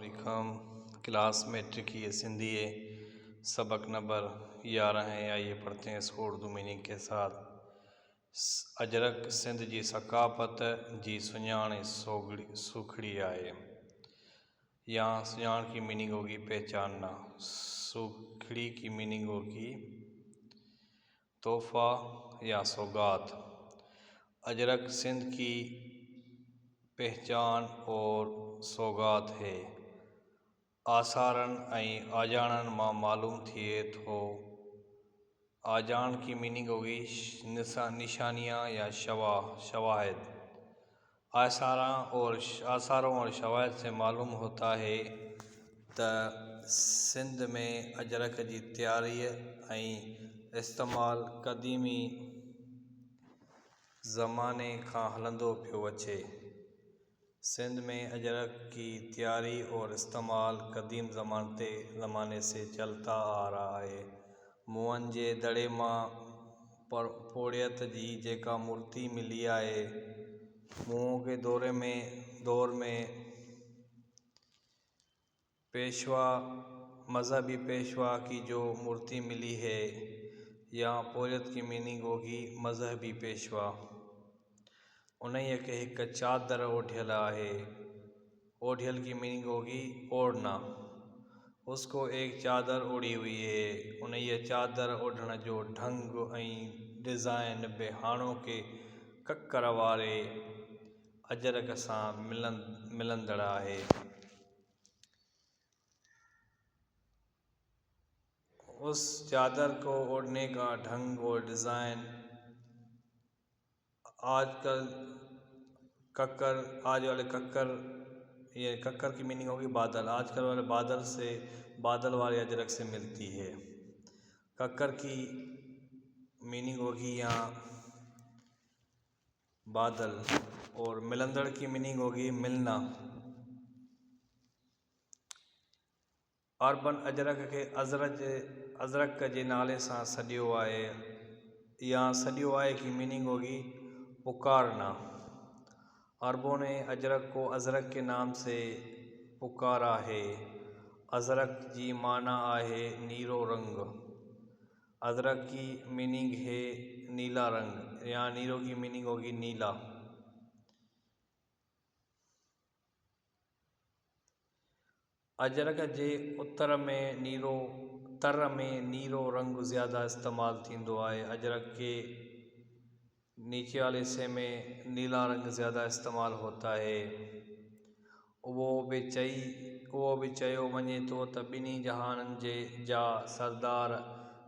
अस्सलाम class matric की सिंधी सबक नंबर 11 है। आइए पढ़ते हैं इसको उर्दू मीनिंग के साथ। अजरक सिंध जी सकाफ़त जी सुञाण सुखड़ी आए। यहाँ सुञाण की मीनिंग होगी पहचानना, सुखड़ी की मीनिंग होगी तोहफा या सौगात। अजरक सिंध की पहचान और सौगात है। आसारन ऐं आजाणन मां मालूम थिए थो। आजान की मीनिंग होगी निशानियाँ या शवाहिद। आसारों और शवाहिद से मालूम होता है त सिंध में अजरक की तैयारी ऐं इस्तेमाल क़दीमी ज़माने खां हलंदो पियो अचे। सिंध में अजरक की तैयारी और इस्तेमाल कदीम ज़माने से चलता आ रहा है। मुअन जे दड़े मां पोड़ियत जी जेका मूर्ति मिली है। मुओं के दौर में पेशवा मजहबी पेशवा की जो मूर्ति मिली है। यहाँ पोड़ियत की मीनिंग होगी मजहबी पेशवा। उन्हीं के एक चादर ओढ़ियल है। ओढ़ियल की मीनिंग होगी ओढ़ना। उसको एक चादर ओढ़ी हुई है। उन्हीं चादर ओढ़ण जो ढंग ऐं डिज़ाइन बि हाणोके ककर वारे अजरक सां मिलंदड़ है। उस चादर को ओढ़ने का ढंग और डिज़ाइन आज वाले कक्कर, ये कक्कर की मीनिंग होगी बादल। आजकल वाले बादल वाले अजरक से मिलती है। कक्कर की मीनिंग होगी यहाँ बादल और मिलंदड़ की मीनिंग होगी मिलना। अरबन अजरक के अजरक जे नाले सां सॾियो आहे। या सॾियो आहे की मीनिंग होगी पुकारना। अरबों ने अजरक को अजरक के नाम से पुकारा है। अजरक जी माना आहे नीरो रंग। अजरक की मीनिंग है नीला रंग। यहाँ नीरो की मीनिंग होगी नीला। अजरक जे तर में नीरो रंग ज़्यादा इस्तेमाल थींदो आहे। अजरक के नीचे वाले हिस्से में नीला रंग ज़्यादा इस्तेमाल होता है। वो भी चयो वञे तो त ॿिन्ही जहाननि जा सरदार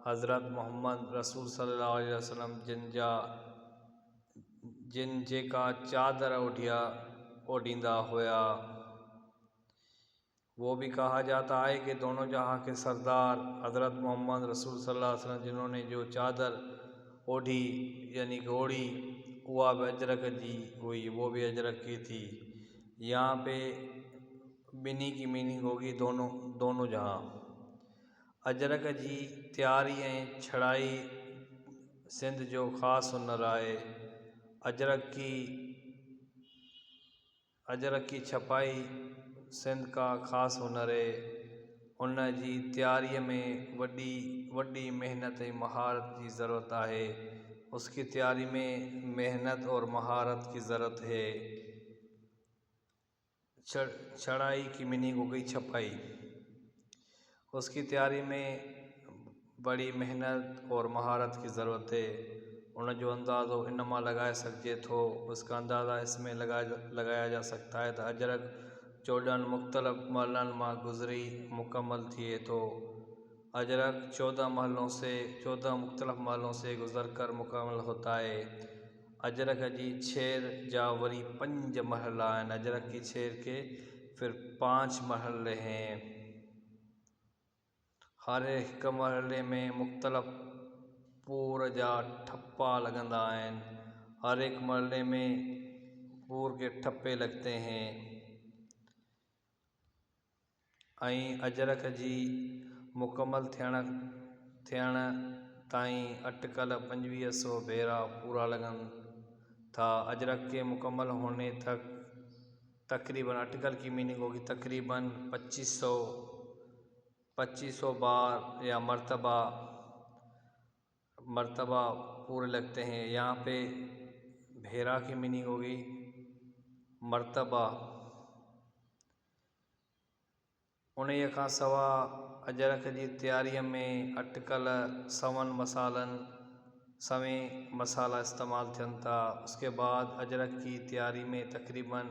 हज़रत मोहम्मद रसूल सल्लल्लाहु अलैहि वसल्लम जिन जेका चादर ओढ़ींदा हुआ। वो भी कहा जाता है कि दोनों जहां के सरदार हज़रत मोहम्मद रसूल सल्लल्लाहु अलैहि वसल्लम जिन्होंने जो चादर ओढ़ी यानी कि ओढ़ी वह भी अजरक जी हुई, वो भी अजरक की थी। यहाँ पे बिन्ही की मीनिंग होगी दोनों जहां। अजरक जी तैयारी ऐं छड़ाई सिंध जो ख़ासि हुनर आहे। अजरक की छपाई सिंध का ख़ासि हुनर है। उन जी तैयारीअ में वॾी मेहनत ऐं महारत की ज़रूरत है। उसकी तैयारी में मेहनत और महारत की ज़रूरत है। छड़ाई की मीनिंग हो गई छपाई। उसकी तैयारी में बड़ी मेहनत और महारत की ज़रूरत है। उन जो अंदाज़ो इन मां लगाए सघिजे थो। उसका अंदाज़ा इसमें लगाया जा सकता है तो अजरक 14 मुख्तलिफ़ महलनि मां गुज़री मुकम्मल थिए थो। अजरक 14 मुख्तलिफ़ महलों से गुज़र कर मुकम्मल होता है। अजरक जी छेर जा वरी 5 महल आहिनि। अजरक की छेर के फिर 5 महल हैं। हर एक महले में मुख्तलिफ़ पूर जा ठप्पा लगंदा आहिनि। हर एक महले में पूर के ठप्पे लगते हैं। ऐं अजरक जी मुकम्मल थियण ताईं अटकल 2500 भेरा पूरा लगन था। अजरक के मुकम्मल होने तक तकरीबन अटकल की मीनिंग होगी तकरीबन 2500 बार या मर्तबा पूरे लगते हैं। यहाँ पे भेरा की मीनिंग होगी मर्तबा। उन्हीअ खां सवाइ अजरक जी तयारीअ में अटकल सवन सवें मसाला इस्तेमाल थियनि था। उसके बाद अजरक की तयारी में तकरीबन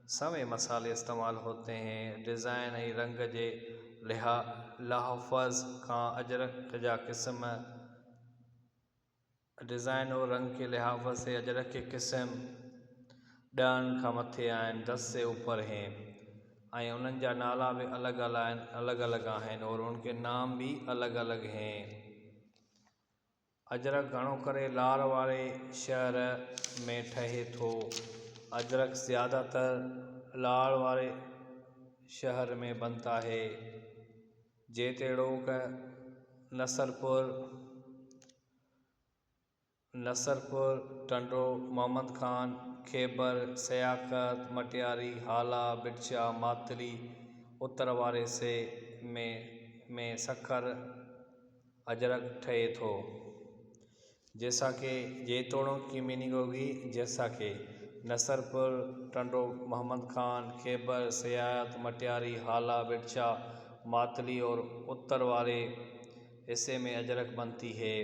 सवें मसाले इस्तेमाल होते हैं। डिज़ाइन ऐं रंग जे लहाफ़ज़ खां अजरक जा क़िस्म डिज़ाइन और रंग के लिहाज़ से अजरक के क़िस्म 10 खां मथे आहिनि, 10 से ऊपर हैं। ऐं उन्हनि जा नाला भी अलॻि अलॻि आहिनि और उनके नाम भी अलॻि अलॻि हैं। अजरक घणो करे लार वारे शहर में ठहे थो। अजरक ज़्यादातर लार वारे शहर में बनता है, जेतोणीक नसरपुर, टंडो, मोहम्मद खान, खैबर, सियाकत, मटियारी, हाला, बिरचा, मातली, उत्तर वारे से में सखर अजरक ठहे थो। जैसा कि जेतोणीक की मीनिंग होगी जैसा कि नसरपुर, टंडो, मोहम्मद खान, खैबर, सियाकत, मटियारी, हाला, बिरचा, मातली और उत्तर वाले हिस्से में अजरक बनती है।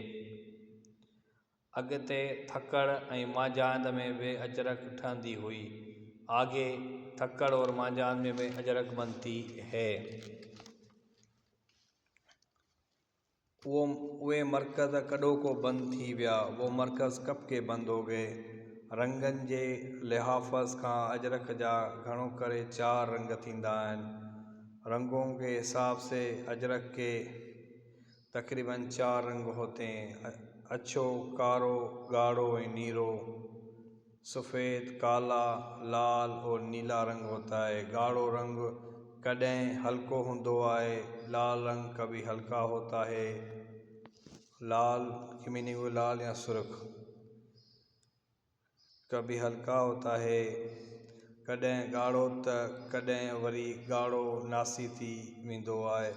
अॻिते थक्कड़ ऐं मांझांद में भी अजरक ठहंदी हुई। आगे थक्कड़ और मांझांद में भी अजरक बनती है। उहे मरकज़ कॾों को बंद थी विया। वो मरकज़ कब के बंद हो गए। रंगनि जे लिहाफ़ज़ खां अजरक जा घणो करे 4 रंग थींदा आहिनि। रंगों के हिसाब से अजरक के तकरीबन 4 रंग होते हैं। अछो, कारो, गाढ़ो और नीरो। सफ़ेद, काला, लाल और नीला रंग होता है। गाढ़ो रंग कॾहिं हल्को होंदो है, लाल रंग कभी हल्का होता है। लाल की मीनिंग हुई लाल या सुर्ख, कभी हल्का होता है। कॾहिं गाढ़ो त कॾहिं वरी गाढ़ो नासी थी वेंदो है।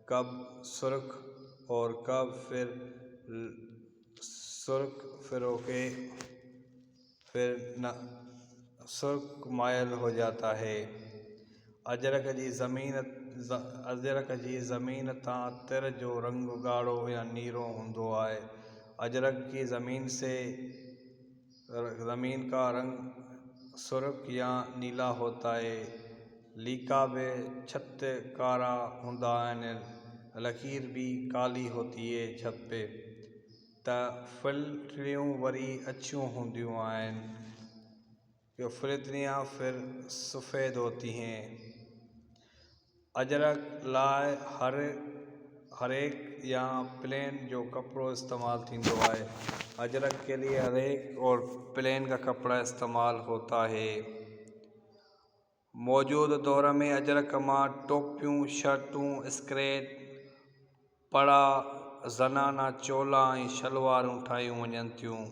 कब सुर्ख और कब फिर सुर्ख फिर सुर्ख मायल हो जाता है। अजरक जी ज़मीन तां तिर जो रंग गाढ़ो या नीरो होंदो है। अजरक की ज़मीन का रंग सुर्ख या नीला होता है। लीका बे छत कारा होंदा आहिनि, लकीर भी काली होती है छत पे। त फिल्टरियूं वरी अछियूं होंदियूं आहिनि। ये फिल्टरियाँ फिर सफ़ेद होती हैं। अजरक लाए हरेक या प्लेन जो कपड़ो इस्तेमाल थींदो है। अजरक के लिए हरेक और प्लेन का कपड़ा इस्तेमाल होता है। मौजूद दौर में अजरक मां टोपियूं, शर्टूं, स्कर्ट, पड़ा, ज़नाना चोला ऐं शलवारूं ठाहियूं वञनि थियूं।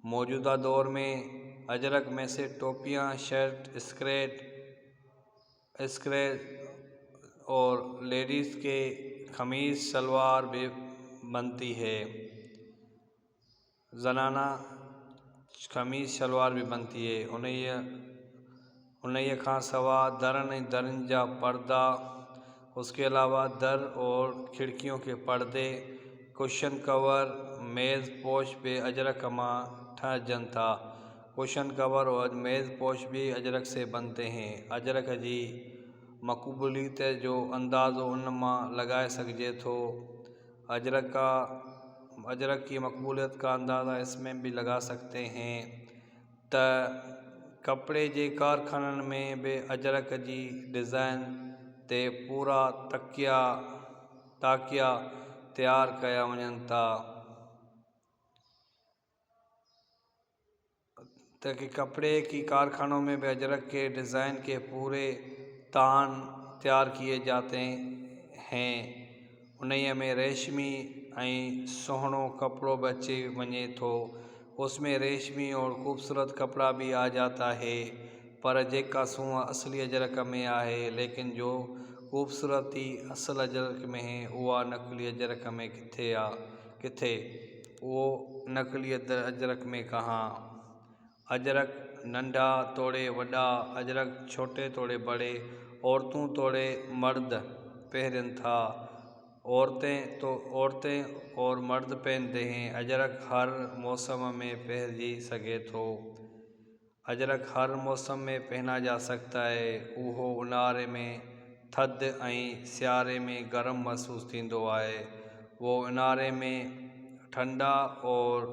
मौजूदा दौर में अजरक में से टोपियाँ, शर्ट, स्कर्ट और लेडीज़ के खमीस शलवार भी बनती है। ज़नाना खमीस शलवार भी बनती है। उन्हीअ खां सवाइ दरनि ऐं दरनि जा पर्दा, उसके अलावा दर और खिड़कियों के पर्दे, कुशन कवर, मेज़ पोश भी अजरक मां ठहजनि था। कुशन कवर और मेज़ पोश भी अजरक से बनते हैं। अजरक जी मक़बूलियत जो अंदाज़ो उन मां लगाए सघिजे थो। अजरक की मक़बूलियत का अंदाज़ा इसमें भी लगा सकते हैं त कपड़े जे कारखाननि में भी अजरक जी डिज़ाइन ते पूरा ताकिया तैयार कया वञनि था ताकि कपड़े की कारखानों में भी अजरक के डिज़ाइन के पूरे तान तैयार किए जाते हैं। उन्हीअ में रेशमी ऐं सुहिणो कपड़ो भी अची वञे थो। उसमें रेशमी और खूबसूरत कपड़ा भी आ जाता है। पर जेका सूंहं असली अजरक में आहे, लेकिन जो ख़ूबसूरती असल अजरक में है उहा नकली अजरक में किथे उहो नकली अजरक में कहाँ। अजरक नंढा तोड़े वॾा, अजरक छोटे तोड़े बड़े, औरतूं तोड़े मर्द पहरन था, औरतें और मर्द पहनते हैं। अजरक हर मौसम में पहनजी सके थो। अजरक हर मौसम में पहना जा सकता है। उहो ऊन्हारे में थधि ऐं सियारे में गरम महसूस थींदो आहे। वो ऊन्हारे में ठंडा और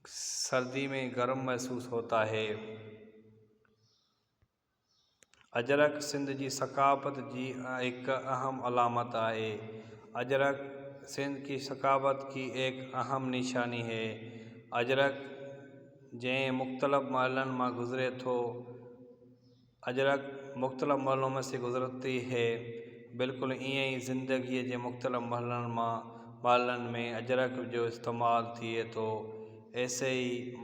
सर्दी में गर्म महसूस होता है। अजरक सिंध जी सकाफ़त जी एक अहम अलामत आहे। अजरक सिंध की सकाफ़त की एक अहम निशानी है। अजरक जैं मुख्तलिफ़ महलन में गुज़रे थो, अजरक मुख्तलिफ़ महलों में से गुज़रती है। बिल्कुल इएं ही ज़िंदगी के मुख्तलिफ़ महलन में अजरक जो इस्तेमाल थिए थो, ऐसे ही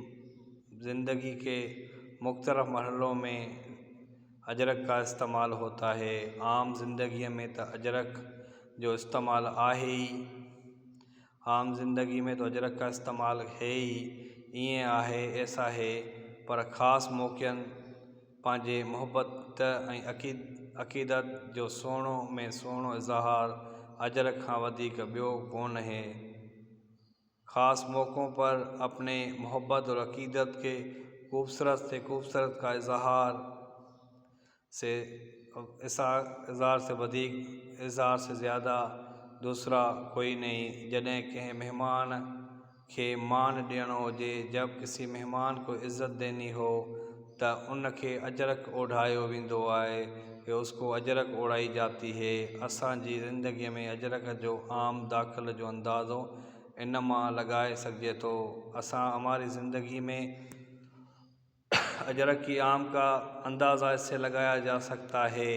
ज़िंदगी के मुख्तलिफ़ महलों में अजरक का इस्तेमाल होता है। आम ज़िंदगी में तो अजरक जो इस्तेमाल आहे ही, आम ज़िंदगी में तो अजरक का इस्तेमाल है ही, इएं आहे ऐसा है। पर ख़ास मौक़नि पंहिंजे मोहब्बत ऐं अक़ीदत जो सुहिणो इज़हार अजरक खां वधीक ॿियो कोन है। ख़ास मौक़ों पर अपने मोहब्बत और अक़ीदत के खूबसूरत से खूबसूरत का इज़हार से ज़्यादा दूसरा कोई नहीं। जॾहिं कंहिं मेहमान के मान ॾियणो हुजे, जब किसी मेहमान को इज़्ज़त देनी हो त उनके अजरक ओढ़ायो वेंदो आहे कि उसको अजरक ओढ़ाई जाती है। असांजी ज़िंदगी में अजरक जो आम दाख़िल जो अंदाज़ो इन मां लगाए सघिजे थो। हमारी ज़िंदगी में अजरक की आम का अंदाज़ा इससे लगाया जा सकता है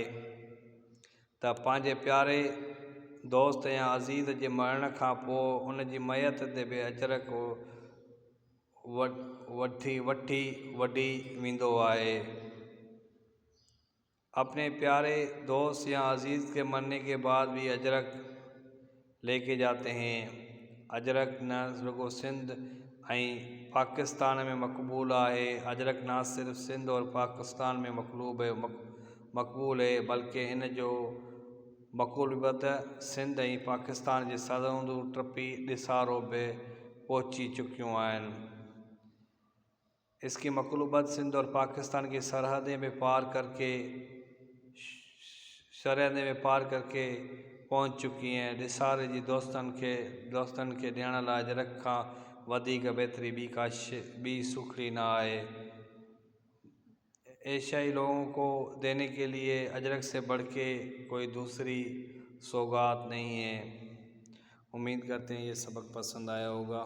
त पंहिंजे प्यारे दोस्त या अज़ीज़ जे मरण खां पोइ उन जी मयत ते बि अजरक वठी वेंदो आहे। अपने प्यारे दोस्त या अज़ीज़ के मरने के बाद भी अजरक लेके जाते हैं। अजरक न रुगो सिंध ऐं पाकिस्तान में मक़बूल आहे। अजरक न सिर्फ़ सिंध और पाकिस्तान में मक़बूल है, बल्कि इन जो मक़बूलियत सिंध ऐं पाकिस्तान जे सरहदूं टपी निसारो में पहुची चुकियूं आहिनि। इसकी मक़लूबत सिंध और पाकिस्तान की सरहदें में पार करके पहुंच चुकी हैं। निसारे जी दोस्तन के ॾियण लाइ अजरक खां वधीक बेहतरी ॿी सुखड़ी न आहे। एशियाई लोगों को देने के लिए अजरक से बढ़ के कोई दूसरी सौगात नहीं है। उम्मीद करते हैं ये सबक पसंद आया होगा।